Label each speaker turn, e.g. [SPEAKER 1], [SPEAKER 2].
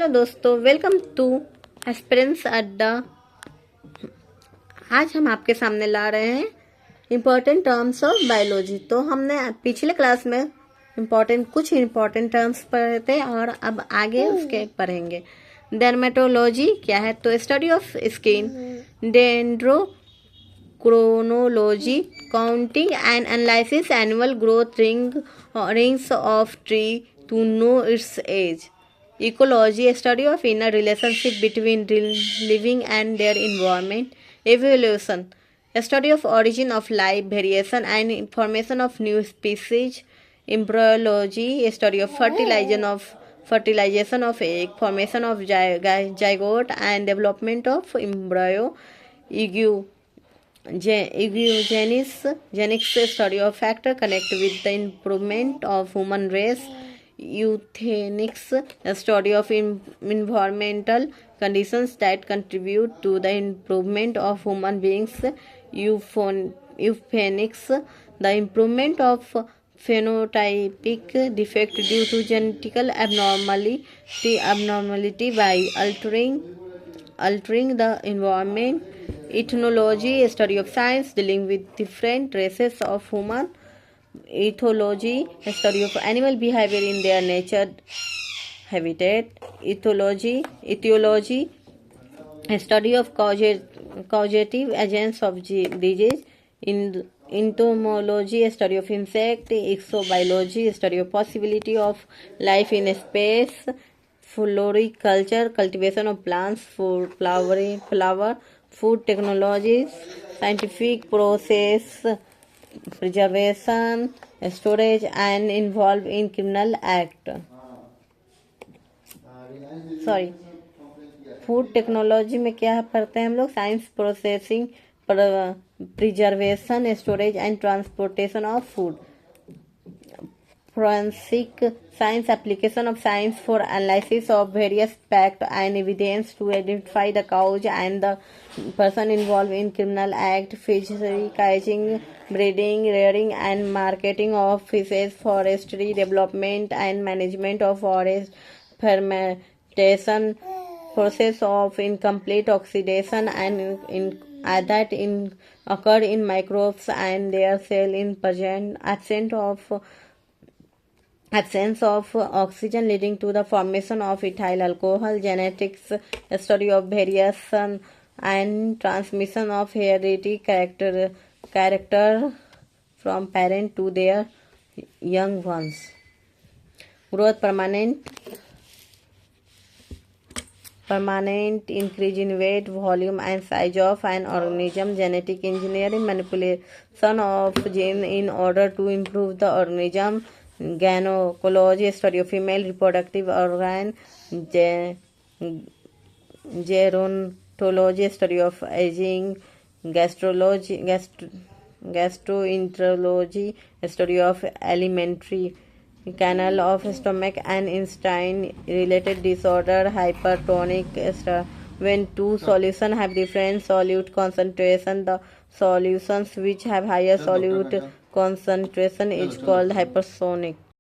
[SPEAKER 1] Hello दोस्तों, welcome to एस्पिरेंस अड्डा। आज हम आपके सामने ला रहे हैं इम्पोर्टेंट टर्म्स ऑफ बायोलॉजी। तो हमने पिछले क्लास में कुछ इम्पोर्टेंट टर्म्स पढ़े थे और अब आगे उसके पढ़ेंगे। डर्मेटोलॉजी क्या है? तो study of skin. Dendrochronology, counting and analysis annual growth rings of tree to know its age. Ecology, a study of inner relationship between living and their environment. Evolution, a study of origin of life, variation and formation of new species. Embryology, a study of fertilization of egg, formation of zygote and development of embryo. Eugenics, a study of factor connect with the improvement of human race. Euthanasia, a study of environmental conditions that contribute to the improvement of human beings. Euphonics, the improvement of phenotypic defect due to genetical abnormality by altering the environment. Ethnology, a study of science dealing with different races of human. Ethology, a study of animal behavior in their nature habitat. Etiology, a study of causative agents of disease. Entomology, a study of insect. Exobiology, a study of possibility of life in space. Floriculture, cultivation of plants for flower. Food technologies, scientific process, preservation, storage and involved in criminal act. Food technology में क्या पढ़ते हैं हम लोग? Science, processing, preservation, storage and transportation of food. Forensic science, application of science for analysis of various facts and evidence to identify the cause and the person involved in criminal act. Fishery catching, breeding, rearing and marketing of fishes. Forestry, development and management of forest. Fermentation, process of incomplete oxidation and that occur in microbes and their cell in absence of oxygen leading to the formation of ethyl alcohol. Genetics, a study of variation and transmission of hereditary character from parent to their young ones. Growth, permanent increase in weight, volume and size of an organism. Genetic engineering, manipulation of gene in order to improve the organism. Gynecology, study of female reproductive organ. Gerontology, study of aging. Gastroenterology, study of alimentary canal of stomach and intestine related disorder. Hypertonic, when two solutions have different solute concentration, the solutions which have higher solute concentration is called hypersonic.